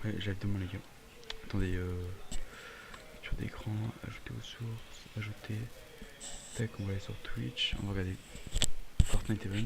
Ouais, j'avais demain les gars. Attendez, capture d'écran, ajouter aux sources, ajouter. Tac, on va aller sur Twitch, on va regarder Fortnite Event.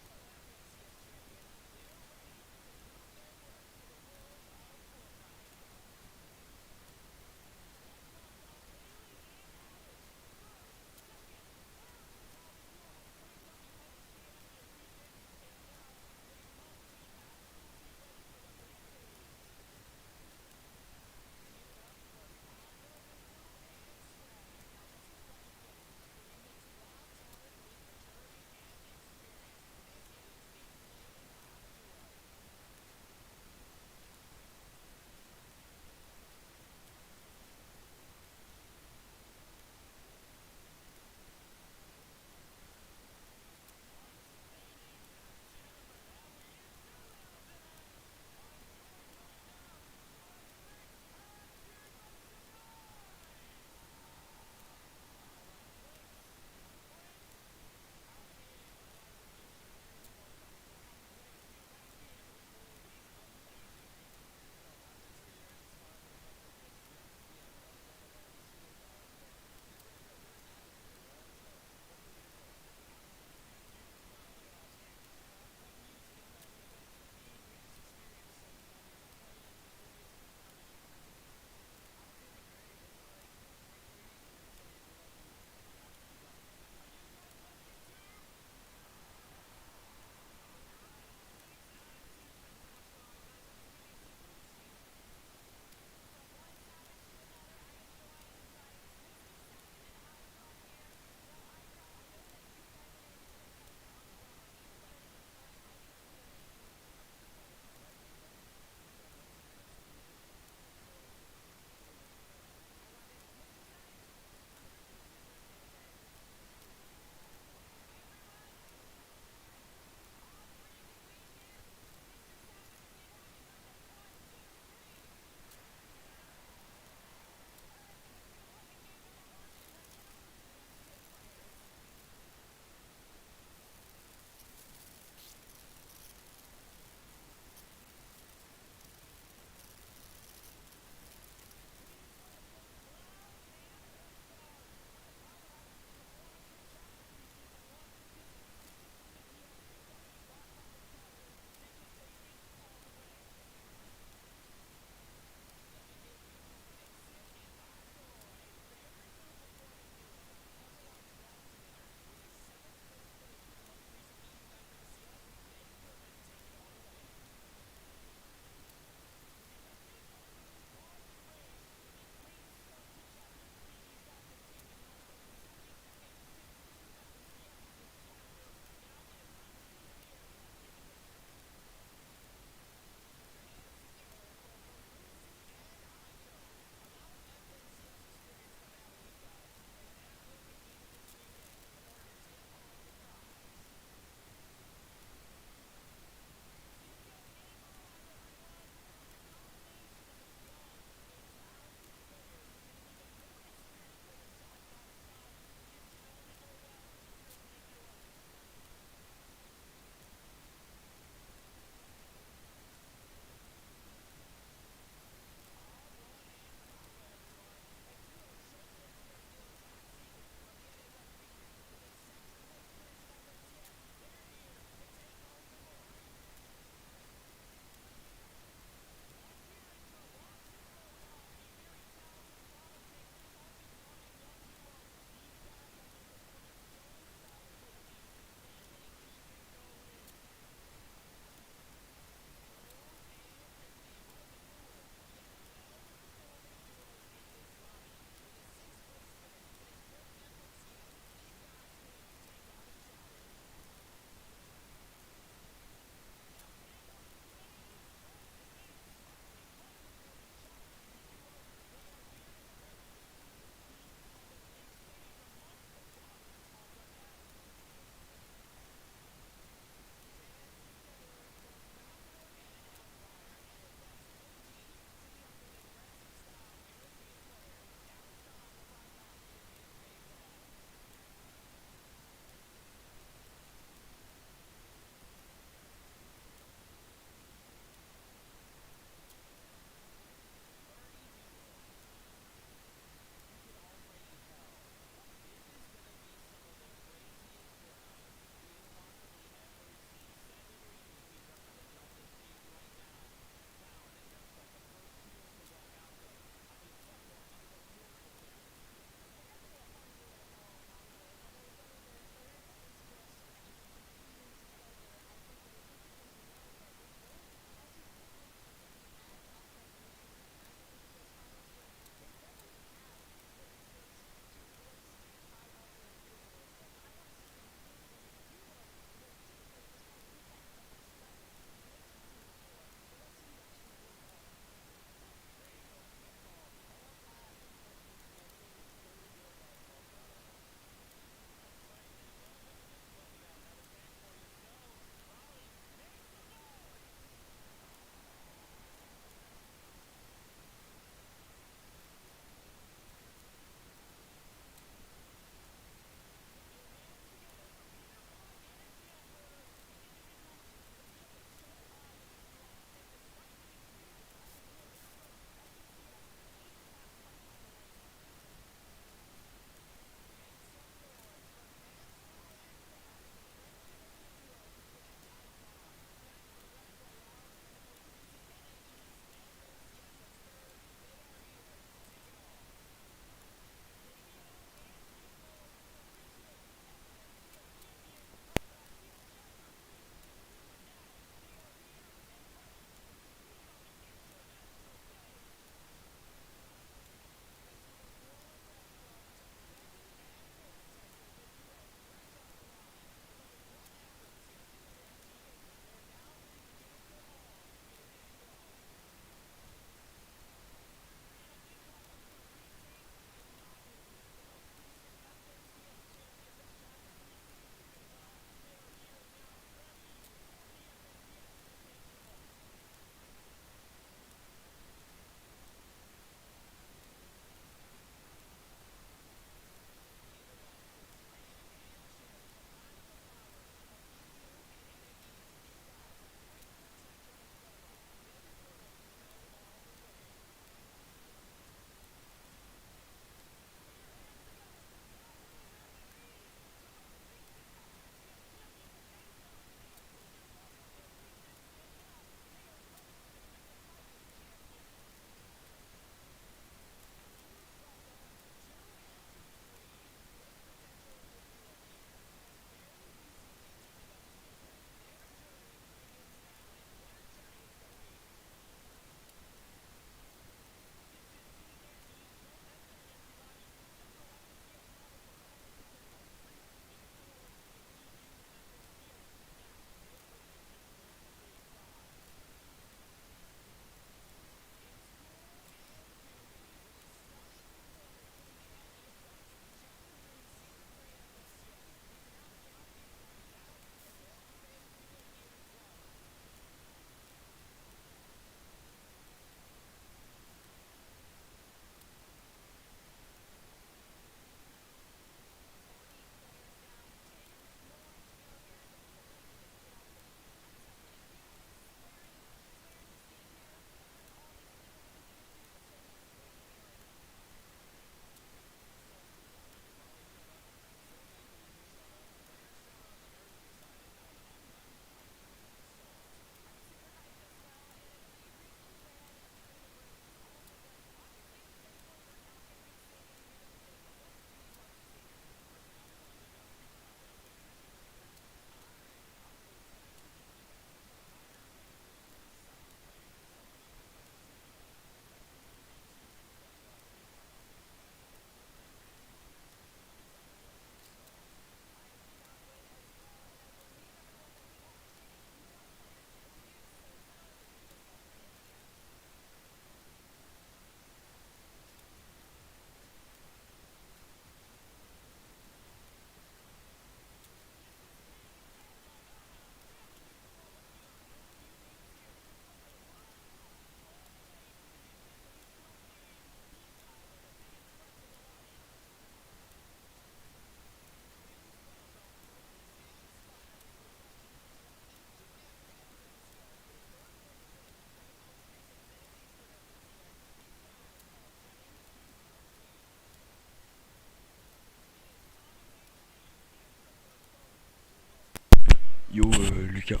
Yo, Lucas.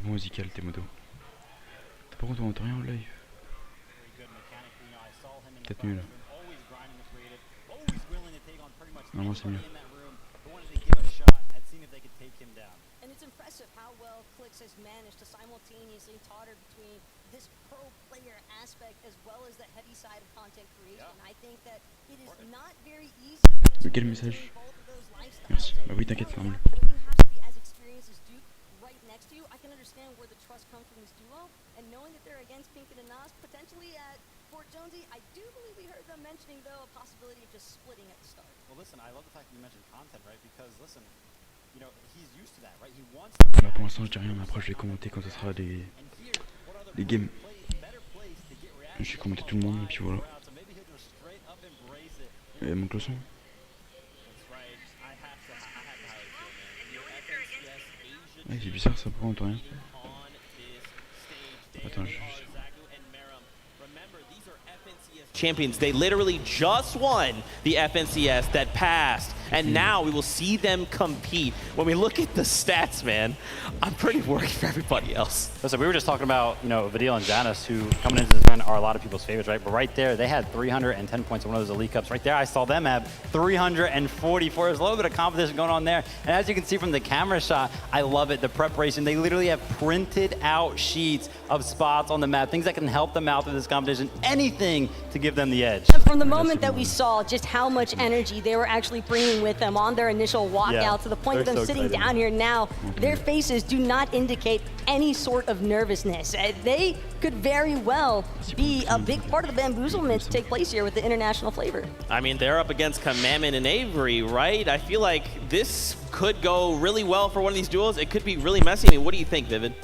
bon musical, tes modos. Par contre, on entend rien en live. Peut-être mieux là. Non, c'est mieux. And it's impressive how well Clix has managed to simultaneously totter between this pro player aspect as well as the heavy side of content creation. I think that it is not very easy to Quel message? both of those lifestyles. Merci. Bah oui, t'inquiète, c'est normal. When you have to be as experienced as Duke right next to you, I can understand where the trust comes from this duo, and knowing that they're against Pinkett and Nas potentially at Fort Jonesy, I do believe we heard them mentioning though a possibility of just splitting at the start. Well, listen, I love the fact that you mentioned content, right? Because listen, you know, he's used to that, right? He wants to. Bah, pour l'instant, je dis rien, mais après, je vais commenter quand ce sera les games. Je vais commenter tout le monde, et puis voilà. Et mon closon. Ouais, c'est bizarre ça, pourquoi on entend rien? Attends, je... Champions, they literally just won the FNCS that passed, and now we will see them compete. When we look at the stats, man, I'm pretty worried for everybody else. Listen, we were just talking about, you know, Vadil and Janus, who coming into this event are a lot of people's favorites, right? But right there, they had 310 points in one of those Elite Cups. Right there, I saw them have 344. There's a little bit of competition going on there. And as you can see from the camera shot, I love it, the preparation. They literally have printed out sheets of spots on the map, things that can help them out through this competition, anything to give them the edge. And from the moment that we saw just how much energy they were actually bringing with them on their initial walkout, to the point of them sitting down here now, their faces do not indicate any sort of nervousness. They could very well be a big part of the bamboozlement to take place here with the international flavor. I mean, they're up against Comamente and Avery, right? I feel like this could go really well for one of these duels. It could be really messy. I mean, what do you think, Vivid?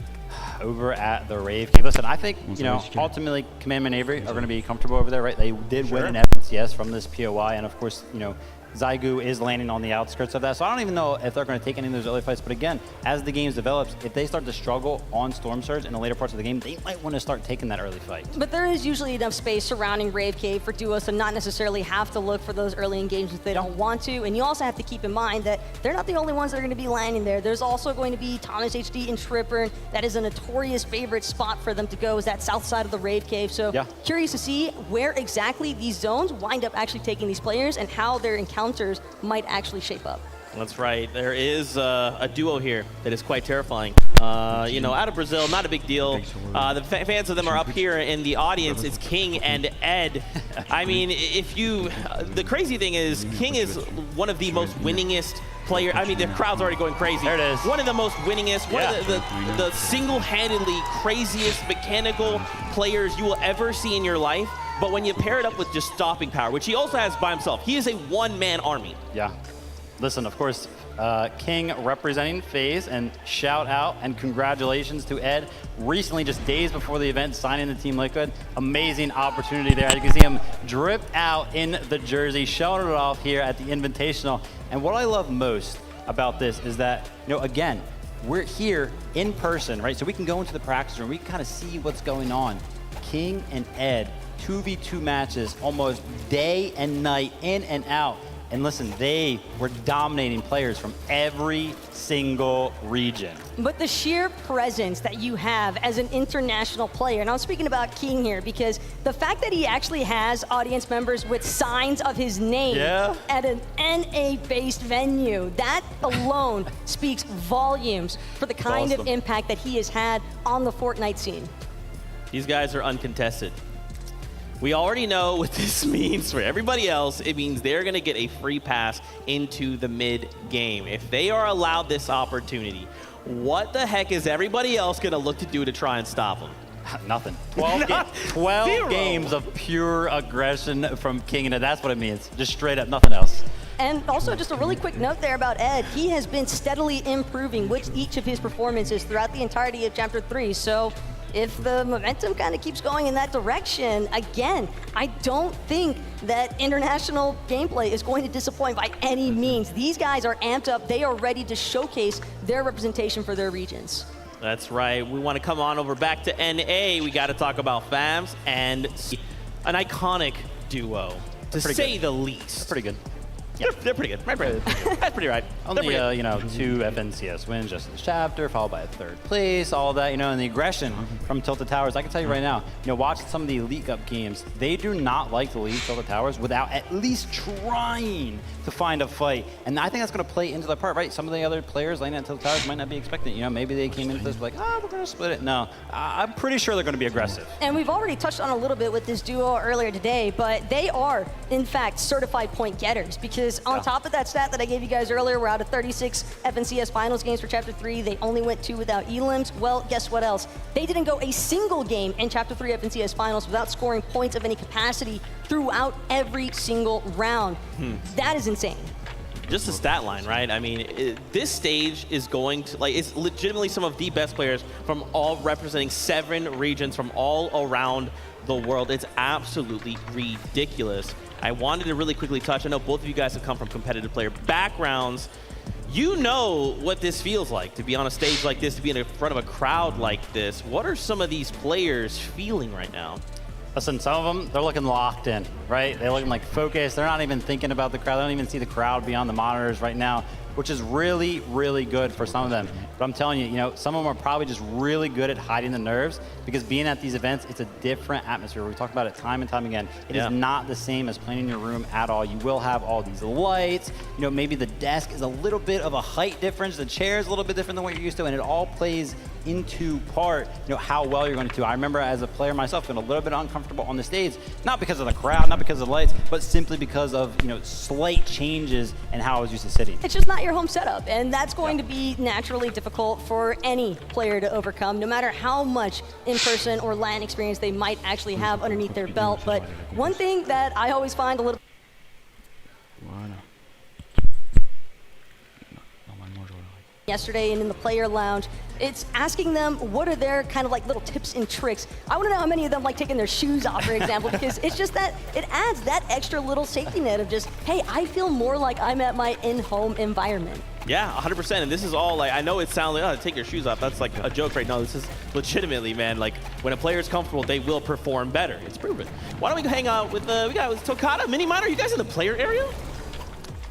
Over at the Rave Cave. Listen, I think, you know, ultimately Commente and Avery are going to be comfortable over there, right? They did win an FNCS from this POI, and of course, you know, Zygu is landing on the outskirts of that. So I don't even know if they're going to take any of those early fights. But again, as the game develops, if they start to struggle on Storm Surge in the later parts of the game, they might want to start taking that early fight. But there is usually enough space surrounding Rave Cave for duos to not necessarily have to look for those early engagements if they don't want to. And you also have to keep in mind that they're not the only ones that are going to be landing there. There's also going to be Thomas HD and Tripper. That is a notorious favorite spot for them to go, is that south side of the Rave Cave. So curious to see where exactly these zones wind up actually taking these players and how their encounters might actually shape up. That's right. There is a duo here that is quite terrifying. You know, out of Brazil, not a big deal. The fans of them are up here in the audience. It's King and Ed. I mean, if you... the crazy thing is, King is one of the most winningest players. I mean, the crowd's already going crazy. There it is. One of the most winningest, one of the single-handedly craziest mechanical players you will ever see in your life. But when you pair it up with just stopping power, which he also has by himself, he is a one-man army. Yeah. Listen, of course, King representing FaZe, and shout out and congratulations to Ed. Recently, just days before the event, signing the Team Liquid. Amazing opportunity there. As you can see him drip out in the jersey, showing it off here at the Invitational. And what I love most about this is that, you know, again, we're here in person, right? So we can go into the practice room, we can kind of see what's going on. King and Ed, 2v2 matches almost day and night, in and out. And listen, they were dominating players from every single region. But the sheer presence that you have as an international player, and I'm speaking about King here, because the fact that he actually has audience members with signs of his name at an NA-based venue, that alone speaks volumes for the kind of impact that he has had on the Fortnite scene. These guys are uncontested. We already know what this means for everybody else. It means they're going to get a free pass into the mid-game. If they are allowed this opportunity, what the heck is everybody else going to look to do to try and stop them? Nothing. 12 games of pure aggression from King, and that's what it means. Just straight up, nothing else. And also, just a really quick note there about Ed. He has been steadily improving with each of his performances throughout the entirety of Chapter 3. So if the momentum kind of keeps going in that direction, again, I don't think that international gameplay is going to disappoint by any means. These guys are amped up. They are ready to showcase their representation for their regions. That's right. We want to come on over back to NA. We got to talk about FAMS and an iconic duo, to say the least. That's pretty good. Yeah, they're pretty good. That's pretty right. Only, 2 FNCS wins just in this chapter, followed by a 3rd place, all that, and the aggression from Tilted Towers. I can tell you right now, watching some of the Elite Cup games, they do not like to leave Tilted Towers without at least trying to find a fight. And I think that's going to play into the part, right? Some of the other players landing at Tilted Towers might not be expecting it. Maybe they came into this like, we're going to split it. No, I'm pretty sure they're going to be aggressive. And we've already touched on a little bit with this duo earlier today, but they are, in fact, certified point getters because on top of that stat that I gave you guys earlier, we're out of 36 FNCS finals games for Chapter 3. They only went 2 without elims. Well, guess what else? They didn't go a single game in Chapter 3 FNCS finals without scoring points of any capacity throughout every single round. That is insane. Just the stat line, right? I mean, this stage is going to, it's legitimately some of the best players from all representing 7 regions from all around the world. It's absolutely ridiculous. I wanted to really quickly touch, I know both of you guys have come from competitive player backgrounds. You know what this feels like to be on a stage like this, to be in front of a crowd like this. What are some of these players feeling right now? Listen, some of them, they're looking locked in, right? They're looking like focused. They're not even thinking about the crowd. They don't even see the crowd beyond the monitors right now, which is really, really good for some of them. But I'm telling you, some of them are probably just really good at hiding the nerves because being at these events, it's a different atmosphere. We talked about it time and time again. It is not the same as playing in your room at all. You will have all these lights. Maybe the desk is a little bit of a height difference. The chair is a little bit different than what you're used to, and it all plays into part, how well you're going to do. I remember as a player myself feeling a little bit uncomfortable on the stage, not because of the crowd, not because of the lights, but simply because of, slight changes in how I was used to sitting. It's just not your home setup, and that's going to be naturally difficult for any player to overcome, no matter how much in-person or LAN experience they might actually have underneath their belt. But one thing that I always find a little yesterday and in the player lounge, it's asking them what are their kind of like little tips and tricks. I want to know how many of them like taking their shoes off, for example, because it's just that it adds that extra little safety net of just, hey, I feel more like I'm at my in-home environment. Yeah, 100%. And this is all I know it sounds like, take your shoes off. That's like a joke right now. This is legitimately, man, when a player is comfortable, they will perform better. It's proven. Why don't we hang out with, we got with Tokata, Mini Miner. Are you guys in the player area?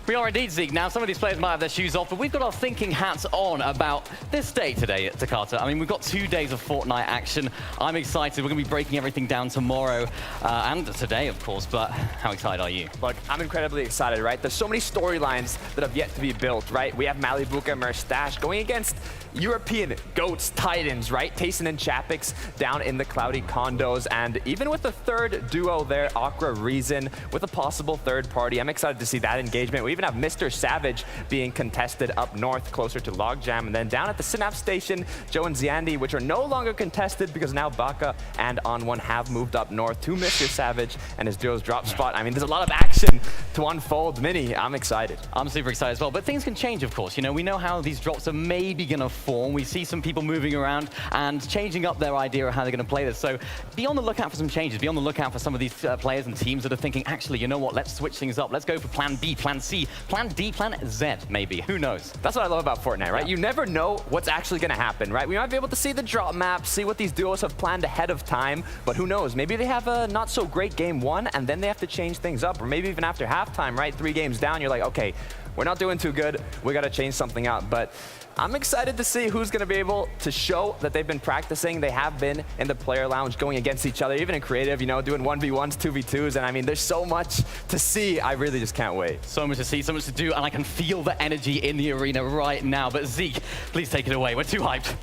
We are indeed, Zeke. Now, some of these players might have their shoes off, but we've got our thinking hats on about this day today at Takata. I mean, we've got 2 days of Fortnite action. I'm excited. We're going to be breaking everything down tomorrow and today, of course, but how excited are you? Look, I'm incredibly excited, right? There's so many storylines that have yet to be built, right? We have Malibuka and Merstash going against European GOATs, Titans, right? Tayson and Chapix down in the cloudy condos, and even with the 3rd duo there, Aqua Reason, with a possible 3rd party. I'm excited to see that engagement. We even have Mr. Savage being contested up north, closer to Logjam, and then down at the Synapse Station, Joe and Ziandi, which are no longer contested because now Baka and On1 have moved up north to Mr. Savage and his duo's drop spot. I mean, there's a lot of action to unfold. Mini, I'm excited. I'm super excited as well, but things can change, of course. We know how these drops are maybe going to form. We see some people moving around and changing up their idea of how they're going to play this. So be on the lookout for some changes. Be on the lookout for some of these players and teams that are thinking, actually, you know what? Let's switch things up. Let's go for plan B, plan C, plan D, plan Z, maybe. Who knows? That's what I love about Fortnite, right? You never know what's actually going to happen, right? We might be able to see the drop map, see what these duos have planned ahead of time, but who knows? Maybe they have a not so great game 1 and then they have to change things up, or maybe even after halftime, right? 3 games down, you're like, okay, we're not doing too good. We got to change something up. But I'm excited to see who's going to be able to show that they've been practicing. They have been in the player lounge going against each other, even in creative, doing 1v1s, 2v2s. And I mean, there's so much to see. I really just can't wait. So much to see, so much to do, and I can feel the energy in the arena right now. But Zeke, please take it away. We're too hyped.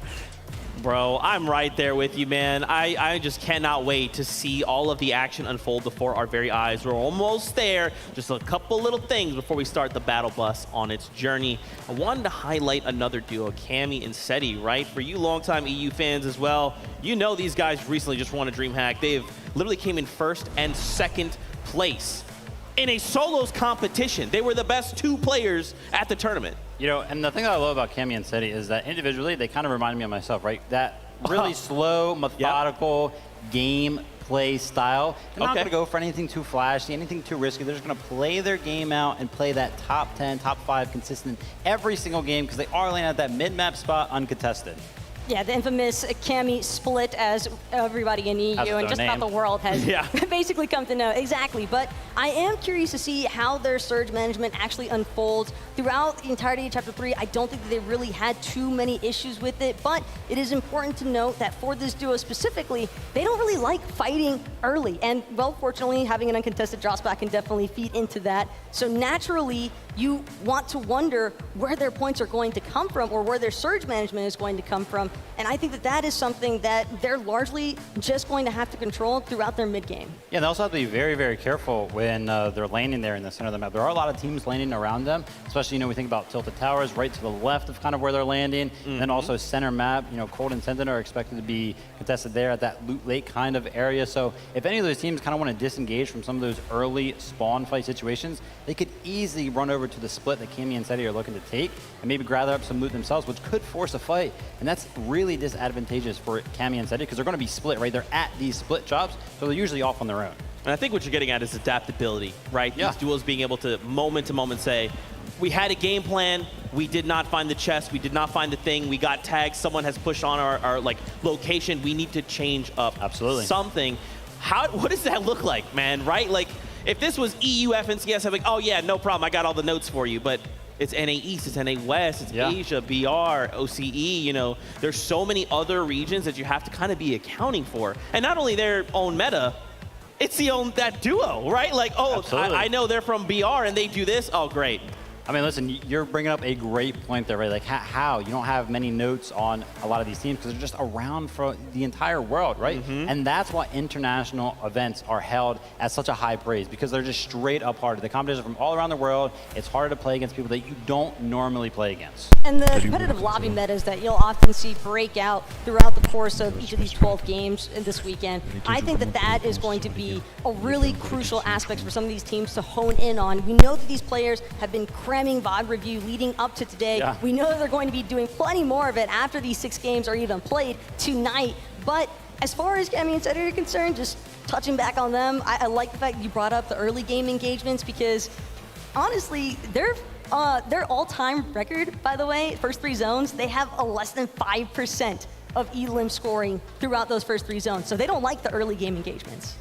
Bro, I'm right there with you, man. I just cannot wait to see all of the action unfold before our very eyes. We're almost there. Just a couple little things before we start the battle bus on its journey. I wanted to highlight another duo, Cammy and Seti, right? For you longtime EU fans as well, you know these guys recently just won a DreamHack. They've literally came in 1st and 2nd place in a solos competition. They were the best 2 players at the tournament. And the thing that I love about Cammy and Seti is that individually, they kind of remind me of myself, right? That really slow, methodical game play style. They're not going to go for anything too flashy, anything too risky. They're just going to play their game out and play that top 10, top 5 consistent every single game because they are laying at that mid-map spot uncontested. Yeah, the infamous Cammy split, as everybody in EU That's and their just about name. the world has Yeah. basically come to know. Exactly, but I am curious to see how their surge management actually unfolds throughout the entirety of Chapter 3. I don't think that they really had too many issues with it, but it is important to note that for this duo specifically, they don't really like fighting early. And, well, fortunately, having an uncontested drop spot can definitely feed into that. So naturally, you want to wonder where their points are going to come from or where their surge management is going to come from. And I think that that is something that they're largely just going to have to control throughout their mid game. Yeah, they also have to be very, very careful when they're landing there in the center of the map. There are a lot of teams landing around them, especially, we think about Tilted Towers right to the left of kind of where they're landing. And then also center map, Cold and Sentinel are expected to be contested there at that loot lake kind of area. So if any of those teams kind of want to disengage from some of those early spawn fight situations, they could easily run over to the split that Cammy and Seti are looking to take and maybe gather up some loot themselves, which could force a fight. And that's really disadvantageous for Cammy and Seti because they're going to be split, right? They're at these split chops, so they're usually off on their own. And I think what you're getting at is adaptability, right? Yeah. These duos being able to moment say, we had a game plan, we did not find the chest, we did not find the thing, we got tagged, someone has pushed on our location, we need to change up Absolutely. something. What does that look like, man, right? Like, if this was EU, FNCS, I'm like, oh yeah, no problem, I got all the notes for you, but it's NA East, it's NA West, it's Asia, BR, OCE, there's so many other regions that you have to kind of be accounting for. And not only their own meta, it's that duo, right? Like, oh, I know they're from BR and they do this, oh, great. I mean, listen, you're bringing up a great point there, right? Like, how? You don't have many notes on a lot of these teams because they're just around for the entire world, right? And that's why international events are held at such a high praise because they're just straight up harder. The competition from all around the world, it's harder to play against people that you don't normally play against. And the competitive lobby metas that you'll often see break out throughout the course of each of these 12 games this weekend, I think that that is going to be a really crucial aspect for some of these teams to hone in on. We know that these players have been cramming VOD review leading up to today. Yeah. We know that they're going to be doing plenty more of it after these 6 games are even played tonight. But as far as Cammy and Seti are concerned, just touching back on them, I like the fact that you brought up the early game engagements because honestly, their all-time record, by the way, first 3 zones, they have a less than 5% of elim scoring throughout those first 3 zones. So they don't like the early game engagements.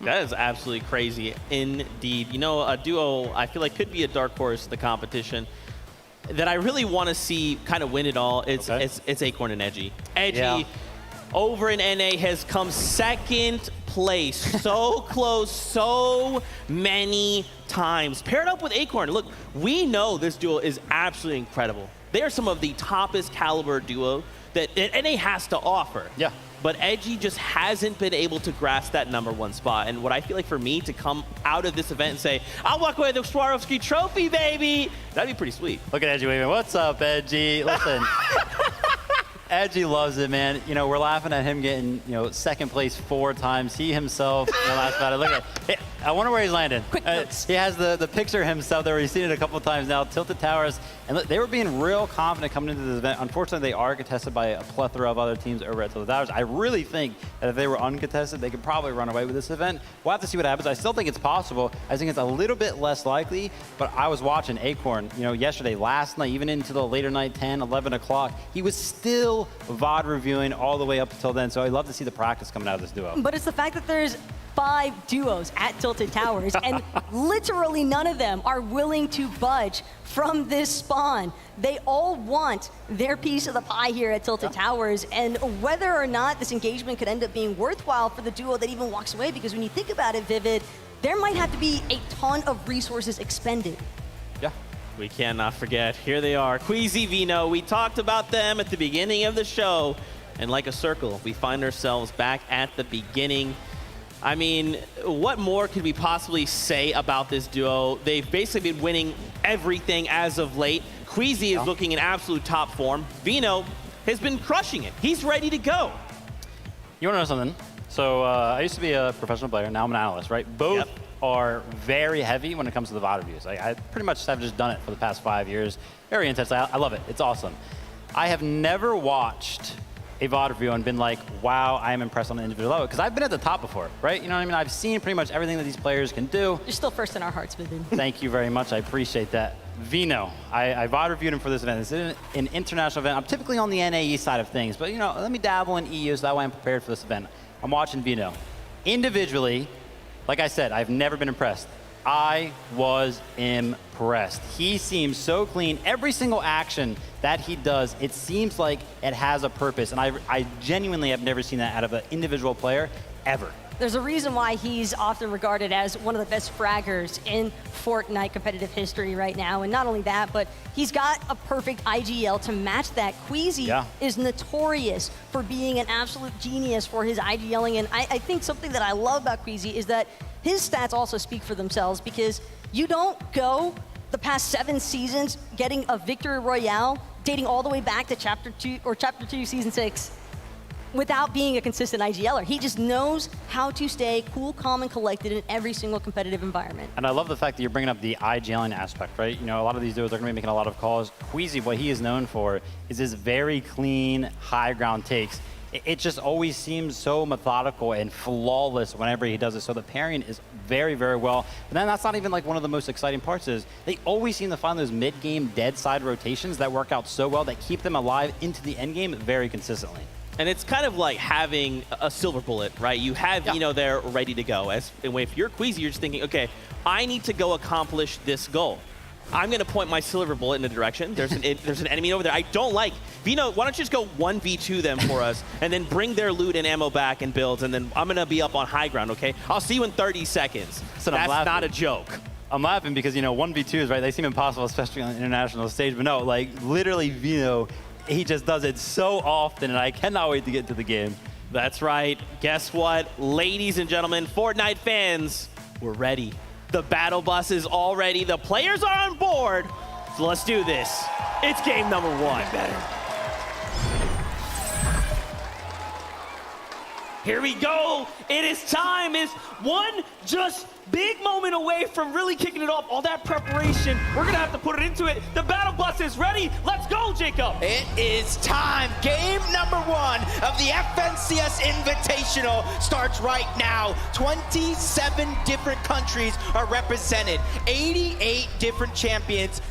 That is absolutely crazy indeed. A duo I feel like could be a dark horse in the competition that I really want to see kind of win it all. It's Acorn and Edgy. Edgy over in NA has come second place. So close so many times. Paired up with Acorn. Look, we know this duo is absolutely incredible. They are some of the toppest caliber duo that NA has to offer. Yeah. But Edgy just hasn't been able to grasp that #1 spot. And what I feel like for me to come out of this event and say, I'll walk away with the Swarovski trophy, baby, that'd be pretty sweet. Look at Edgy waving. What's up, Edgy? Listen. Edgy loves it, man. We're laughing at him getting, second place 4 times. He himself, laughs about it. Look at, I wonder where he's landing. Quick notes. He has the picture of himself there. We've seen it a couple of times now. Tilted Towers, and look, they were being real confident coming into this event. Unfortunately, they are contested by a plethora of other teams over at Tilted Towers. I really think that if they were uncontested, they could probably run away with this event. We'll have to see what happens. I still think it's possible. I think it's a little bit less likely, but I was watching Acorn, yesterday, last night, even into the later night, 10, 11 o'clock. He was still VOD reviewing all the way up until then, so I'd love to see the practice coming out of this duo. But it's the fact that there's 5 duos at Tilted Towers, and literally none of them are willing to budge from this spawn. They all want their piece of the pie here at Tilted Towers, and whether or not this engagement could end up being worthwhile for the duo that even walks away, because when you think about it, Vivid, there might have to be a ton of resources expended. Yeah. We cannot forget, here they are, Queasy Vino. We talked about them at the beginning of the show, and like a circle, we find ourselves back at the beginning. I mean, what more could we possibly say about this duo? They've basically been winning everything as of late. Queasy is looking in absolute top form. Vino has been crushing it. He's ready to go. You want to know something? So I used to be a professional player. Now I'm an analyst, right? Both are very heavy when it comes to the VOD reviews. I pretty much have just done it for the past 5 years. Very intense. I love it. It's awesome. I have never watched a VOD review and been like, wow, I am impressed on the individual level. Because I've been at the top before, right? You know what I mean? I've seen pretty much everything that these players can do. You're still first in our hearts, Vivian. Thank you very much. I appreciate that. Vino, I VOD reviewed him for this event. This is an international event. I'm typically on the NAE side of things, but let me dabble in EU so that way I'm prepared for this event. I'm watching Vino. Individually, like I said, I've never been impressed. I was impressed. He seems so clean. Every single action that he does, it seems like it has a purpose. And I genuinely have never seen that out of an individual player, ever. There's a reason why he's often regarded as one of the best fraggers in Fortnite competitive history right now. And not only that, but he's got a perfect IGL to match that. Queasy is notorious for being an absolute genius for his IGLing. And I think something that I love about Queasy is that his stats also speak for themselves, because you don't go the past 7 seasons getting a victory royale dating all the way back to Chapter 2, Season 6 without being a consistent IGLer. He just knows how to stay cool, calm, and collected in every single competitive environment. And I love the fact that you're bringing up the IGLing aspect, right? A lot of these dudes are going to be making a lot of calls. Queasy, what he is known for is his very clean, high ground takes. It just always seems so methodical and flawless whenever he does it. So the pairing is very, very well. But then that's not even like one of the most exciting parts is they always seem to find those mid-game dead side rotations that work out so well that keep them alive into the end game very consistently. And it's kind of like having a silver bullet, right? You have Vino there ready to go. And if you're Queasy, you're just thinking, okay, I need to go accomplish this goal. I'm going to point my silver bullet in a direction. There's an enemy over there I don't like. Vino, why don't you just go 1v2 them for us and then bring their loot and ammo back and builds, and then I'm going to be up on high ground, okay? I'll see you in 30 seconds. So that's not a joke. I'm laughing because, 1v2s, right? They seem impossible, especially on the international stage. But no, like, literally, Vino, he just does it so often, and I cannot wait to get to the game. That's right. Guess what? Ladies and gentlemen, Fortnite fans, we're ready. The battle bus is all ready. The players are on board. So let's do this. It's game number 1. Here we go. It is time. It's one just big moment away from really kicking it off. All that preparation, we're going to have to put it into it. The battle bus is ready. Let's go, Jacob. It is time. Game number 1 of the FNCS Invitational starts right now. 27 different countries are represented. 88 different champions.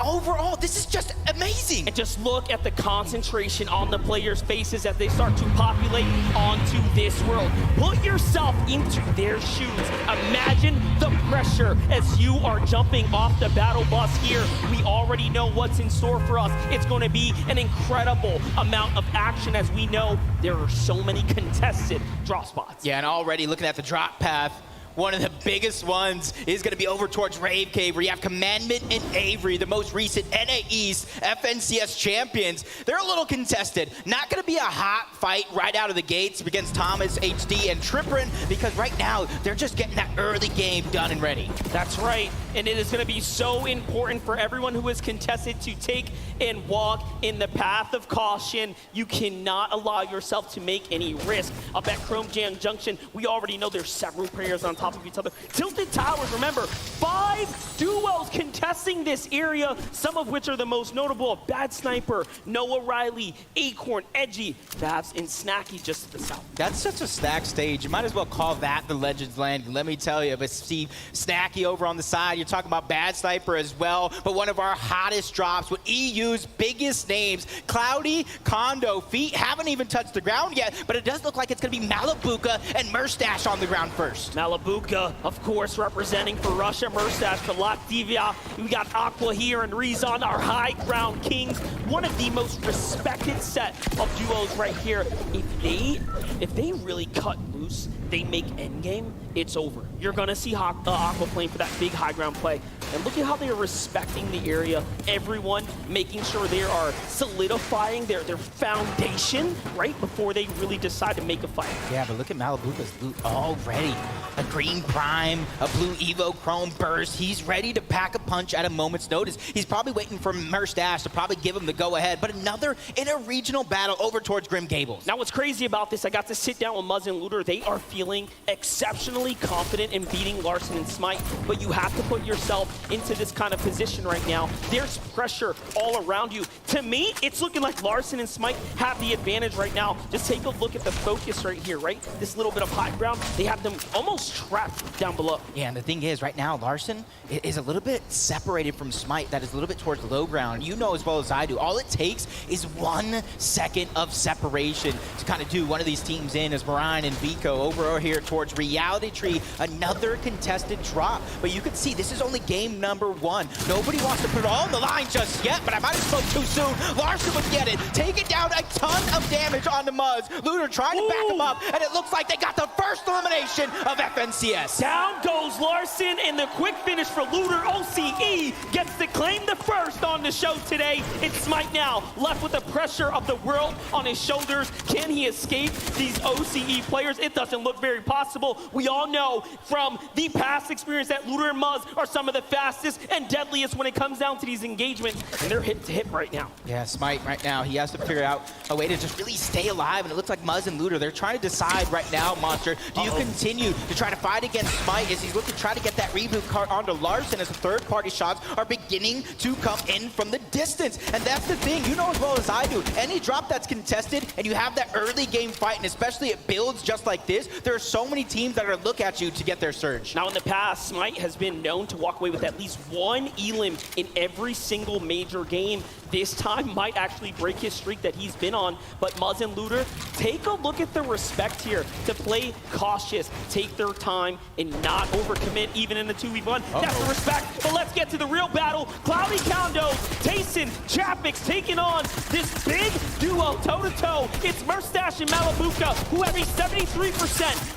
Overall, this is just amazing. And just look at the concentration on the players' faces as they start to populate onto this world. Put yourself into their shoes. Imagine the pressure as you are jumping off the battle bus here. We already know what's in store for us. It's going to be an incredible amount of action, as we know there are so many contested drop spots. Yeah, and already looking at the drop path, one of the biggest ones is going to be over towards Rave Cave, where you have Commandment and Avery, the most recent NA East FNCS champions. They're a little contested. Not going to be a hot fight right out of the gates against Thomas, HD, and Triprin, because right now they're just getting that early game done and ready. That's right, and it is going to be so important for everyone who is contested to take and walk in the path of caution. You cannot allow yourself to make any risk. Up at Chrome Jam Junction, we already know there's several players on top of each other. Tilted Towers, remember, 5 duos contesting this area, some of which are the most notable: Bad Sniper, Noah Riley, Acorn, Edgy, Babs, and Snacky just to the south. That's such a stacked stage. You might as well call that the Legends Land. Let me tell you, but see Snacky over on the side, you're talking about Bad Sniper as well, but one of our hottest drops with EU's biggest names, Cloudy, Kondo, Feet haven't even touched the ground yet, but it does look like it's going to be Malibuka and Merstash on the ground first. Malibuka, of course, representing for Russia, Merstash for Latvia. We got Aqua here and Rezon, our high ground kings. One of the most respected set of duos right here. If they really cut loose, they make endgame, it's over. You're gonna see Aqua playing for that big high ground play. And look at how they are respecting the area. Everyone making sure they are solidifying their foundation right before they really decide to make a fight. Yeah, but look at Malibuka's loot already. A green prime, a blue Evo Chrome burst. He's ready to pack a punch at a moment's notice. He's probably waiting for Merstash to probably give him the go-ahead, but another in a regional battle over towards Grim Gables. Now what's crazy about this, I got to sit down with Muzz and Looter. they are feeling exceptionally confident in beating Larson and Smite, but you have to put yourself into this kind of position right now. There's pressure all around you. To me, it's looking like Larson and Smite have the advantage right now. Just take a look at the focus right here, right? This little bit of high ground, they have them almost trapped down below. Yeah, and the thing is, right now, Larson is a little bit separated from Smite. That is a little bit towards low ground. You know as well as I do, all it takes is 1 second of separation to kind of do one of these teams in, as Marine and Vico over here towards Reality Tree. Another contested drop. But you can see this is only game number 1. Nobody wants to put it all on the line just yet, but I might have spoke too soon. Larson would get it, taking down a ton of damage on the Muzz. Looter trying to back him up, and it looks like they got the first elimination of FNCS. Down goes Larson, and the quick finish for Looter. OCE gets to claim the first on the show today. It's Smite now, left with the pressure of the world on his shoulders. Can he escape these OCE players? It doesn't look very possible. We all know from the past experience that Looter and Muzz are some of the fastest and deadliest when it comes down to these engagements, and they're hip to hip right now. Yeah, Smite right now, he has to figure out a way to just really stay alive, and it looks like Muzz and Looter, they're trying to decide right now, Monster, do you continue to try to fight against Smite as he's looking to try to get that reboot card onto Larson as the third-party shots are beginning to come in from the distance. And that's the thing, you know as well as I do, any drop that's contested and you have that early game fight, and especially it builds just like this, there are so many teams that are going to look at you to get their surge. Now in the past, Smite has been known to walk away with at least 1 elim in every single major game. This time might actually break his streak that he's been on, but Muzz and Looter, take a look at the respect here to play cautious, take their time, and not overcommit even in the 2v1. That's the respect, but let's get to the real battle. Cloudy Condo, Tayson, Chapix taking on this big duo toe-to-toe. It's Murstache and Malabuka, who have a 73%,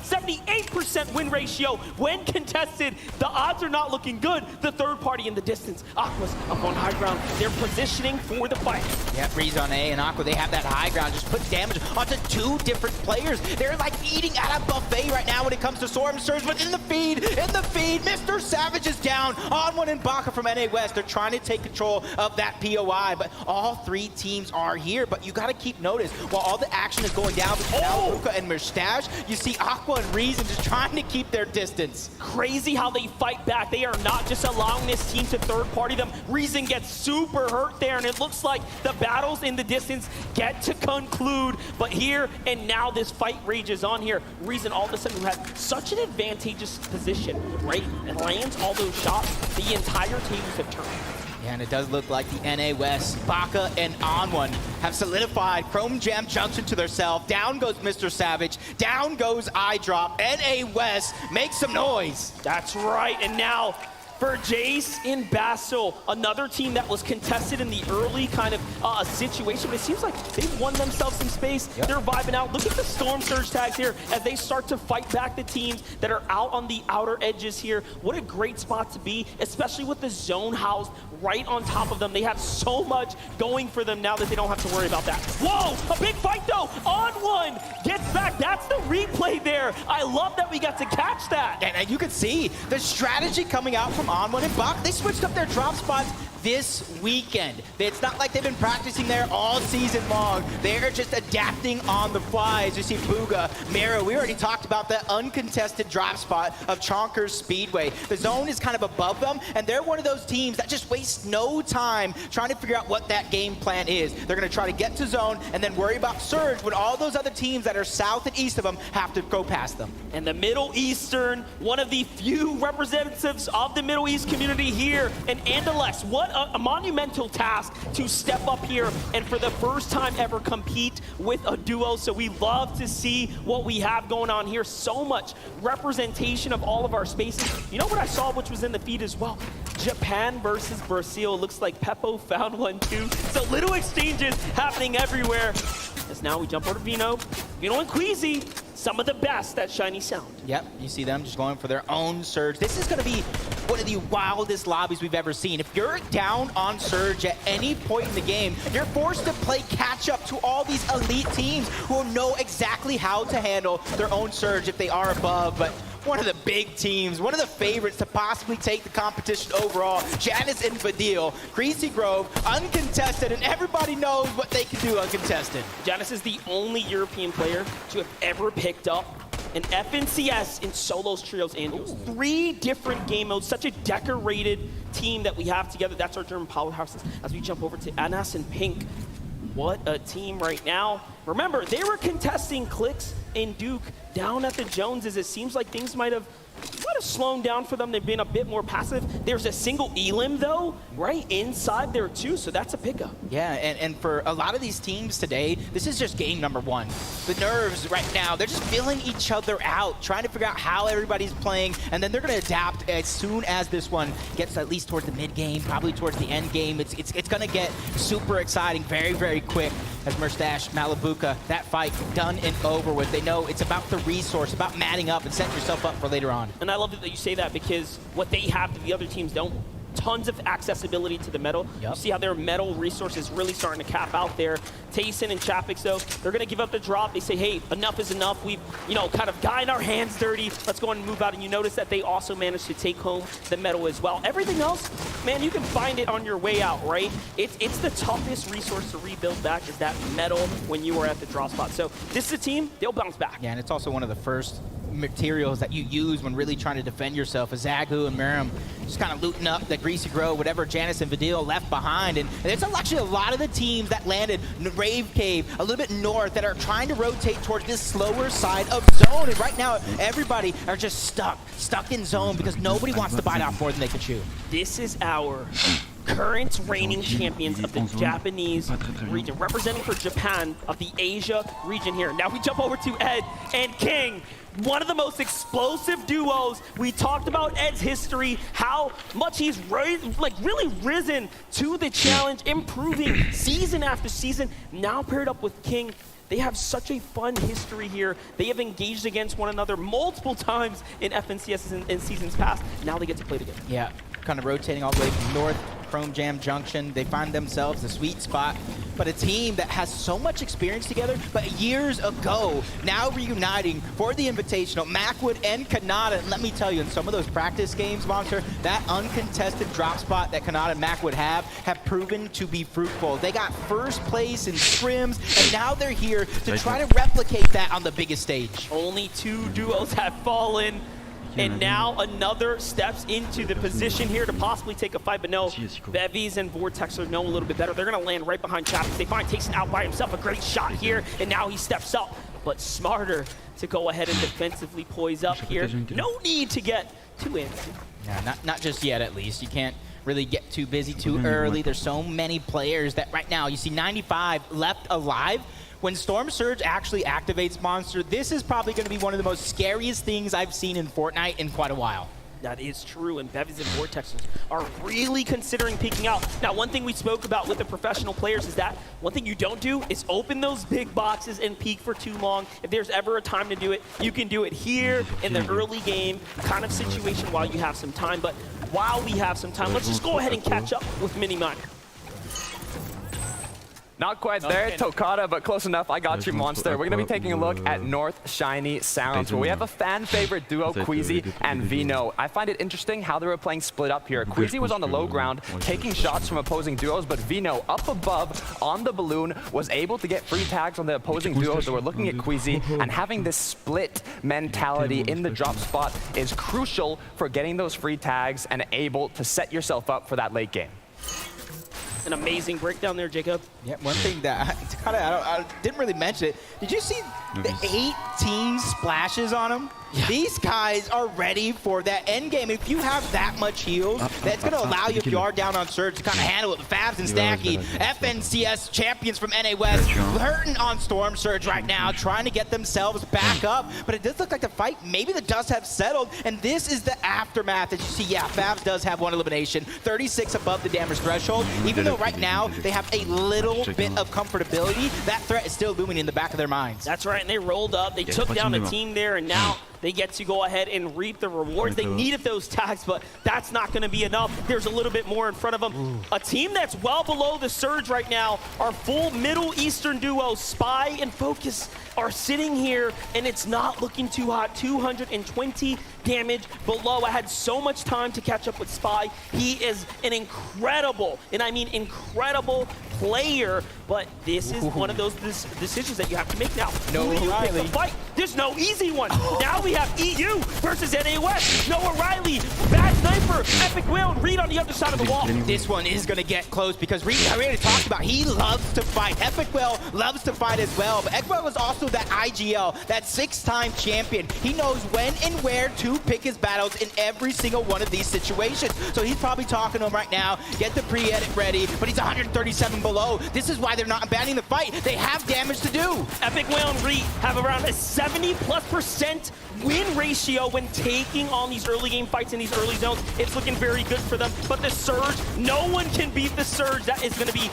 78% win ratio when contested. The odds are not looking good. The third party in the distance, Aqua's up on high ground. They're positioning for the fight. Yeah, Breeze on A and Aqua, they have that high ground, just put damage onto 2 different players. They're like eating at a buffet right now when it comes to Storm Surge, but in the feed, Mr. Savage is down on one in Baka from NA West. They're trying to take control of that POI, but all 3 teams are here. But you got to keep notice, while all the action is going down between Malabuka and Murstache, you see Aqua and Reason just trying to keep their distance. Crazy how they fight back. They are not just allowing this team to third party them. Reason gets super hurt there, and it looks like the battles in the distance get to conclude. But here and now this fight rages on here. Reason all of a sudden who had such an advantageous position, right? And lands all those shots, the entire tables have turned. Yeah, and it does look like the NA West, Baka and On1 have solidified Chrome Jam Junction to themselves. Down goes Mr. Savage, down goes iDrop. NA West, make some noise. That's right, and now for Jace in Basil, another team that was contested in the early kind of situation, but it seems like they've won themselves some space. Yep. They're vibing out. Look at the Storm Surge tags here as they start to fight back the teams that are out on the outer edges here. What a great spot to be, especially with the zone housed right on top of them. They have so much going for them now that they don't have to worry about that. Whoa, a big fight though. On1 gets back. That's the replay there. I love that we got to catch that. And you can see the strategy coming out from On1 and Baka. They switched up their drop spots this weekend. It's not like they've been practicing there all season long. They're just adapting on the fly. As you see Booga, Mero, we already talked about the uncontested drop spot of Chonkers Speedway. The zone is kind of above them, and they're one of those teams that just waste no time trying to figure out what that game plan is. They're going to try to get to zone and then worry about surge when all those other teams that are south and east of them have to go past them. And the Middle Eastern, one of the few representatives of the Middle East community here, and Andalex, what a monumental task to step up here and for the first time ever compete with a duo. So we love to see what we have going on here. So much representation of all of our spaces. You know what I saw, which was in the feed as well? Japan versus Brazil. Looks like Peppo found one too. So little exchanges happening everywhere. As now we jump over to Vino and Queasy, some of the best at Shiny Sound. Yep, you see them just going for their own surge. This is going to be one of the wildest lobbies we've ever seen. If you're down on surge at any point in the game, you're forced to play catch up to all these elite teams who know exactly how to handle their own surge if they are above. But one of the big teams, one of the favorites to possibly take the competition overall, Janice and Fadil, Greasy Grove, uncontested, and everybody knows what they can do uncontested. Janice is the only European player to have ever picked up and FNCS in solos, trios, and duos. 3 different game modes. Such a decorated team that we have together. That's our German powerhouses. As we jump over to Anas and Pink, what a team right now. Remember, they were contesting Clicks and Duke down at the Joneses. It seems like things might have slowed down for them. They've been a bit more passive. There's a single elim, though, right inside there, too, so that's a pickup. Yeah, and for a lot of these teams today, this is just game number 1. The nerves right now, they're just feeling each other out, trying to figure out how everybody's playing, and then they're going to adapt as soon as this one gets at least towards the mid-game, probably towards the end game. It's going to get super exciting very, very quick as Merstash, Malibuca, that fight done and over with. They know it's about the resource, about matting up and setting yourself up for later on. And I love that you say that because what they have that the other teams don't, tons of accessibility to the metal. Yep. You see how their metal resources really starting to cap out there. Tayson and Chapix, though, they're going to give up the drop. They say, hey, enough is enough. We've, kind of gotten our hands dirty. Let's go and move out. And you notice that they also managed to take home the metal as well. Everything else, man, you can find it on your way out, right? It's the toughest resource to rebuild back is that metal when you are at the drop spot. So this is a team, they'll bounce back. Yeah, and it's also one of the first materials that you use when really trying to defend yourself. As Zagu and Miram just kind of looting up the Greasy Grove, whatever Janice and Vidil left behind. And there's actually a lot of the teams that landed in Rave Cave a little bit north that are trying to rotate towards this slower side of zone. And right now, everybody are just stuck in zone because nobody wants to bite off more than they can chew. This is our current reigning champions of the Japanese region, representing for Japan of the Asia region here. Now we jump over to Ed and King. One of the most explosive duos. We talked about Ed's history, how much he's really risen to the challenge, improving season after season. Now paired up with King, they have such a fun history here. They have engaged against one another multiple times in FNCS in seasons past. Now they get to play together. Yeah, kind of rotating all the way from north, Chrome Jam Junction. They find themselves a sweet spot, but a team that has so much experience together, but years ago, now reuniting for the Invitational, Macwood and Kanata. And let me tell you, in some of those practice games, Monster, that uncontested drop spot that Kanata and Macwood have proven to be fruitful. They got first place in scrims, and now they're here to try to replicate that on the biggest stage. Only 2 duos have fallen. And now another steps into the position here to possibly take a fight. But no, Bevies and Vortex are know a little bit better. They're going to land right behind Chapix. They find Tayson out by himself. A great shot here. And now he steps up. But smarter to go ahead and defensively poise up here. No need to get too antsy. Yeah, not just yet, at least. You can't really get too busy too early. There's so many players that right now, you see 95 left alive. When Storm Surge actually activates Monster, this is probably going to be one of the most scariest things I've seen in Fortnite in quite a while. That is true, and Bevies and Vortexes are really considering peeking out. Now, one thing we spoke about with the professional players is that one thing you don't do is open those big boxes and peek for too long. If there's ever a time to do it, you can do it here in the early game kind of situation while you have some time. But while we have some time, let's just go ahead and catch up with Mini Miner. Not quite there, Tokata, but close enough. I got you, Monster. We're going to be taking a look at North Shiny Sounds, where we have a fan-favorite duo, Queasy and Vino. I find it interesting how they were playing split up here. Queasy was on the low ground, taking shots from opposing duos, but Vino, up above on the balloon, was able to get free tags on the opposing duos that were looking at Queasy, and having this split mentality in the drop spot is crucial for getting those free tags and able to set yourself up for that late game. An amazing breakdown there, Jacob. Yeah, one thing that I didn't really mention it. Did you see the 18 splashes on him? Yeah. These guys are ready for that end game. If you have that much heals, that's going to allow you, if you are down on Surge, to kind of handle it. The Fabs and Stacky, FNCS champions from NA West, hurting on Storm Surge right now, trying to get themselves back up. But it does look like the fight, maybe the dust have settled, and this is the aftermath. As you see, yeah, Fabs does have one elimination, 36 above the damage threshold. Even though right now they have a little bit of comfortability, that threat is still looming in the back of their minds. That's right, and they rolled up. They took down a team there, and now they get to go ahead and reap the rewards. They needed those tags, but that's not going to be enough. There's a little bit more in front of them. A team that's well below the Surge right now, our full Middle Eastern duo, Spy and Focus, are sitting here, and it's not looking too hot. 220 damage below. I had so much time to catch up with Spy. He is an incredible, and I mean incredible, player, but this is one of those decisions that you have to make now. No Who do you pick O'Reilly. to fight? There's no easy one. Now we have EU versus NA West. No O'Reilly, Bad Sniper, Epic Will, and Reed on the other side of the wall. This one is going to get close because Reed, I already talked about, he loves to fight. Epic Will loves to fight as well, but Epic Will is also that IGL, that 6-time champion. He knows when and where to pick his battles in every single one of these situations. So he's probably talking to him right now, get the pre-edit ready, but he's 137 below. This is why they're not abandoning the fight. They have damage to do. Epic Will and Reed have around a 70+% win ratio when taking on these early game fights in these early zones. It's looking very good for them, but the Surge, no one can beat the Surge. That is going to be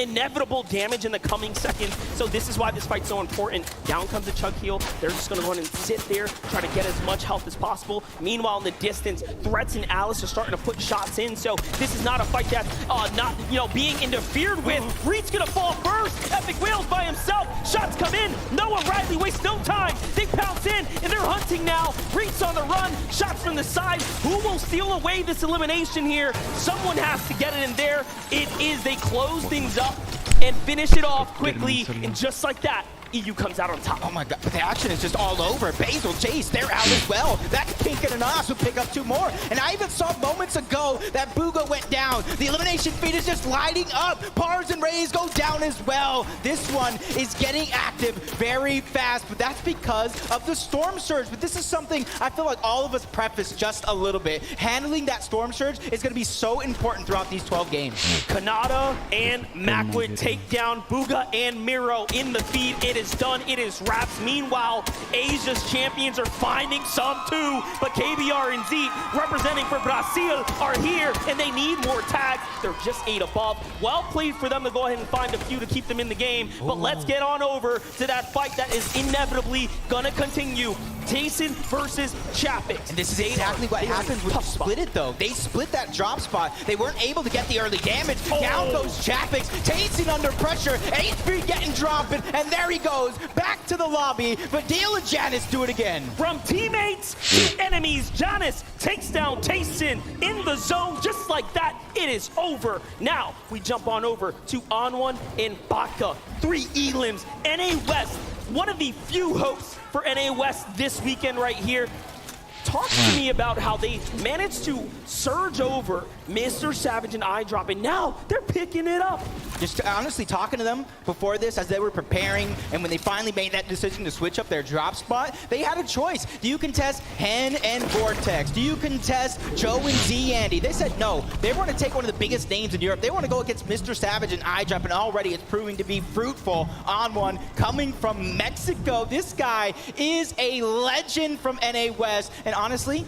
inevitable damage in the coming seconds. So this is why this fight's so important. Down comes the Chug heal. They're just going to go in and sit there, try to get as much health as possible. Meanwhile, in the distance, Threats and Alice are starting to put shots in. So this is not a fight that's not, being interfered with. Reed's going to fall first. Epic Will's by himself. Shots come in. Noah Riley wastes no time. They pounce in, and they're hunting now. Reed's on the run. Shots from the side. Who will steal away this elimination here? Someone has to get it in there. It is. They close things up and finish it off quickly. And just like that, EU comes out on top. Oh my god, but the action is just all over. Basil, Chase, they're out as well. That's Pink and Anas who pick up 2 more. And I even saw moments ago that Booga went down. The elimination feed is just lighting up. Pars and Rays go down as well. This one is getting active very fast, but that's because of the Storm Surge. But this is something I feel like all of us preface just a little bit. Handling that Storm Surge is going to be so important throughout these 12 games. Kanata and Macwood take down Booga and Miro in the feed. It is done. It is wraps. Meanwhile, Asia's champions are finding some too, but KBR and Zeke, representing for Brazil, are here, and they need more tags. They're just 8 above. Well played for them to go ahead and find a few to keep them in the game, but let's get on over to that fight that is inevitably gonna continue. Tayson versus Chapix. And this is exactly what happens when you split it, though. They split that drop spot. They weren't able to get the early damage. Down goes Chapix. Tayson under pressure. HP getting dropping, and there he goes. Back to the lobby, but Deal and Janice do it again. From teammates to enemies, Janice takes down Tayson in the zone. Just like that, it is over. Now, we jump on over to Onwon and Baka. 3 elims, NA West. One of the few hopes for NA West this weekend right here. Talk to me about how they managed to surge over Mr. Savage and iDrop, and now they're picking it up. Just honestly talking to them before this as they were preparing, and when they finally made that decision to switch up their drop spot, they had a choice. Do you contest Hen and Vortex? Do you contest Joe and Z Andy? They said no. They want to take one of the biggest names in Europe. They want to go against Mr. Savage and iDrop, and already it's proving to be fruitful. On one coming from Mexico. This guy is a legend from NA West, and honestly,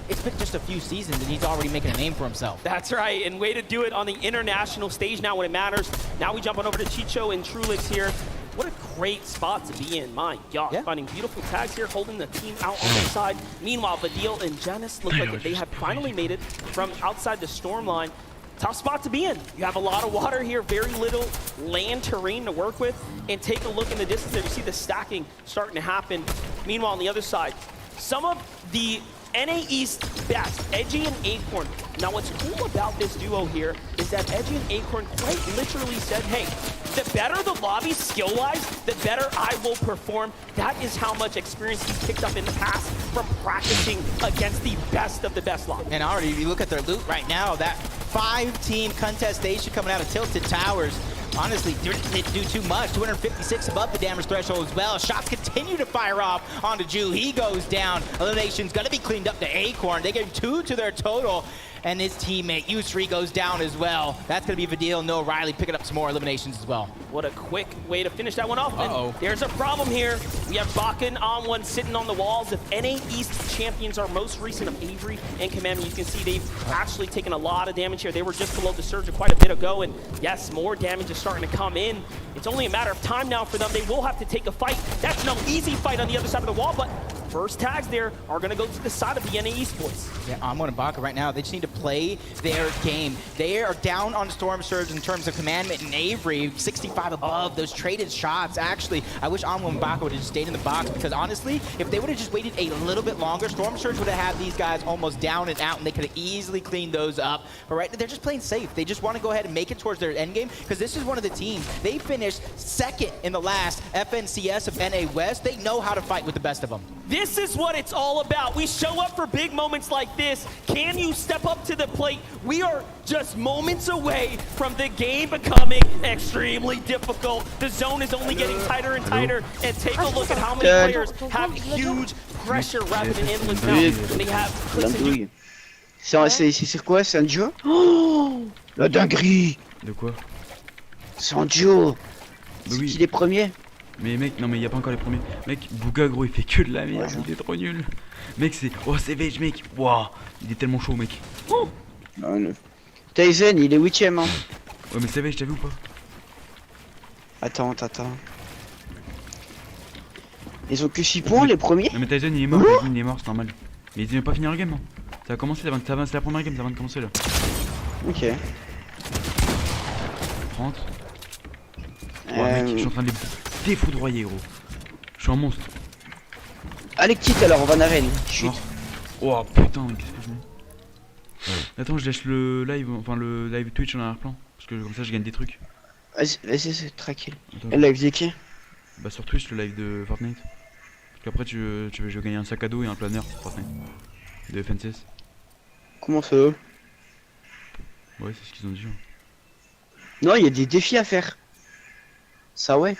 it's been just a few seasons and he's already making a name for himself. That's right, and way to do it on the international stage now when it matters. Now we jump on over to Chicho and Trulix here. What a great spot to be in, my God. Yeah. Finding beautiful tags here, holding the team out on the side. Meanwhile, Badil and Janice look like they have finally made it from outside the storm line. Tough spot to be in. You have a lot of water here, very little land terrain to work with, and take a look in the distance there. You see the stacking starting to happen. Meanwhile, on the other side, some of the NA East best, Edgy and Acorn. Now what's cool about this duo here is that Edgy and Acorn quite literally said, hey, the better the lobby skill-wise, the better I will perform. That is how much experience he's picked up in the past from practicing against the best of the best lobby. And already, if you look at their loot right now, that 5-team contestation coming out of Tilted Towers, honestly, didn't do too much. 256 above the damage threshold as well. Shots continue to fire off onto Ju. He goes down. Elimination's going to be cleaned up to Acorn. They get 2 to their total. And his teammate, Yusri, goes down as well. That's going to be Vidil. No Riley picking up some more eliminations as well. What a quick way to finish that one off. And there's a problem here. We have Baka and On1 sitting on the walls. If NA East champions are most recent of Avery and Commente, you can see they've actually taken a lot of damage here. They were just below the surge quite a bit ago. And yes, more damage is starting to come in. It's only a matter of time now for them. They will have to take a fight. That's no easy fight on the other side of the wall, but first tags there are going to go to the side of the NA Esports. Yeah, Amon and Baka right now, they just need to play their game. They are down on Storm Surge in terms of Commandment and Avery, 65 above, those traded shots. Actually, I wish Amon and Baka would have just stayed in the box because honestly, if they would have just waited a little bit longer, Storm Surge would have had these guys almost down and out and they could have easily cleaned those up. But right now, they're just playing safe. They just want to go ahead and make it towards their end game because this is one of the teams. They finished second in the last FNCS of NA West. They know how to fight with the best of them. This is what it's all about. We show up for big moments like this. Can you step up to the plate? We are just moments away from the game becoming extremely difficult. The zone is only getting tighter and tighter. And take a look at how many players have huge pressure rather than endless now. And they have L'andouille. C'est sur quoi? C'est un duo? Oh, la dinguerie! De quoi? C'est un duo! C'est oui. qui les premiers? Mais mec, non mais y a pas encore les premiers. Mec, Bouga gros il fait que de la merde, il est trop nul. Mec c'est... Oh Savage mec, waouh, il est tellement chaud mec. Oh Tyson il est 8ème hein. Ouais mais Savage t'as vu ou pas? Attends. Ils ont que 6 points les premiers? Non mais Tyson il est mort, il est mort, c'est normal. Mais ils devaient pas finir le game hein. Ça va commencer, c'est la première game, ça va commencer là. Ok. Rentre. Oh mec, je suis en train de les défoudroyer gros. Je suis un monstre. Allez quitte alors, on va en arène. Chut. Oh putain, mais qu'est-ce que je mets? Attends, je lâche le live, enfin le live Twitch en arrière-plan. Parce que comme ça je gagne des trucs. Vas-y, c'est tranquille. Attends, Et le live de qui? Bah sur Twitch, le live de Fortnite. Parce qu'après je vais gagner un sac à dos et un planeur Fortnite. De FNCS. Comment ça? Ouais, c'est ce qu'ils ont dit. Non, il y a des défis à faire. Ça ouais.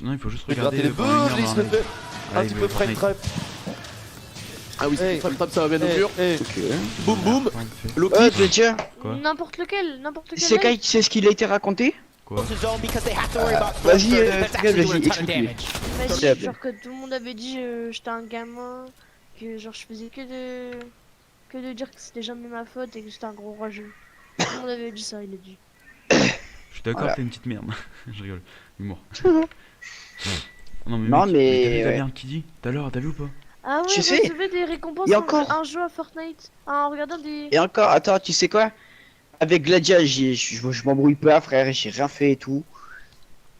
Non, il faut juste regarder pendant une heure un petit peu frame trap. Ah oui, frame trap ça va bien au mur. Boum boum. Loki, déjà. N'importe lequel. C'est Kai, c'est ce qu'il a été raconté? Quoi? Vas-y, explique-lui. Vas-y, genre que tout le monde avait dit j'étais un gamin, que genre je faisais que de dire que c'était jamais ma faute et que j'étais un gros rageux. Tout le monde avait dit ça, il a dit. Je suis d'accord, t'es une petite merde. Je rigole. Humour. Non mais t'as vu la merde qui dit tout à l'heure, t'as vu ou pas? Ah ouais, tu sais, recevez des récompenses un jeu à Fortnite en regardant des... Et encore, attends, tu sais quoi? Avec Gladia, je m'embrouille pas frère, j'ai rien fait et tout.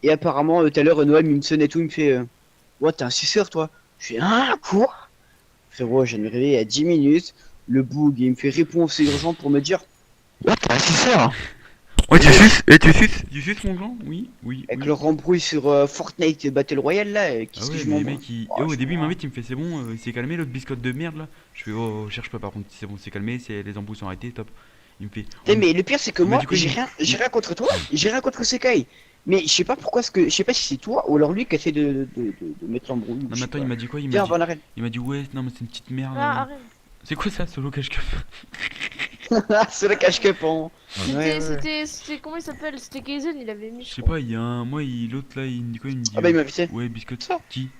Et apparemment, tout à l'heure, Noël il me sonne et tout, il me fait ouais, t'es un suceur toi? Je fais quoi? Frérot, je viens de me réveiller il y a 10 minutes, le bug, il me fait réponse urgente pour me dire ouais, t'es un suceur? Ouais, tu suces mon gland? Oui. Avec le rembrouille sur Fortnite Battle Royale là, qu'est-ce que je m'en au début il m'invite, il me fait c'est bon, il s'est calmé l'autre biscotte de merde là. Je fais oh, cherche pas par contre, c'est bon, c'est calmé, les embrouilles sont arrêtées, top. Il me fait. Mais le pire c'est que moi, j'ai rien contre toi, j'ai rien contre Sekai. Mais je sais pas pourquoi, je sais pas si c'est toi ou alors lui qui a fait de mettre l'embrouille. Non mais attends, il m'a dit quoi? Il m'a dit ouais, non mais c'est une petite merde. C'est quoi ça, solo cash cup? C'est le cash cup en... C'était comment il s'appelle? C'était Kaizen, il avait mis. Je sais pas, il y a un... Moi, l'autre là, il me dit quoi? Il me dit... Ah bah il m'a invité. Ouais, biscotte. Qui?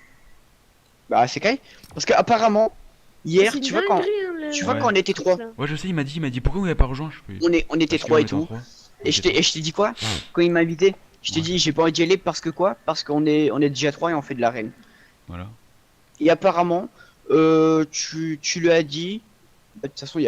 Bah c'est Kai. Parce que apparemment hier, tu vois quand on était 3. Ouais, je sais, il m'a dit pourquoi vous n'avez pas rejoint? On était 3 et tout. Et je t'ai dit quoi? Quand il m'a invité, je t'ai dit j'ai pas envie d'y aller parce que quoi? Parce qu'on est déjà 3 et on fait de l'arène. Voilà. Et apparemment tu lui as dit, de toute façon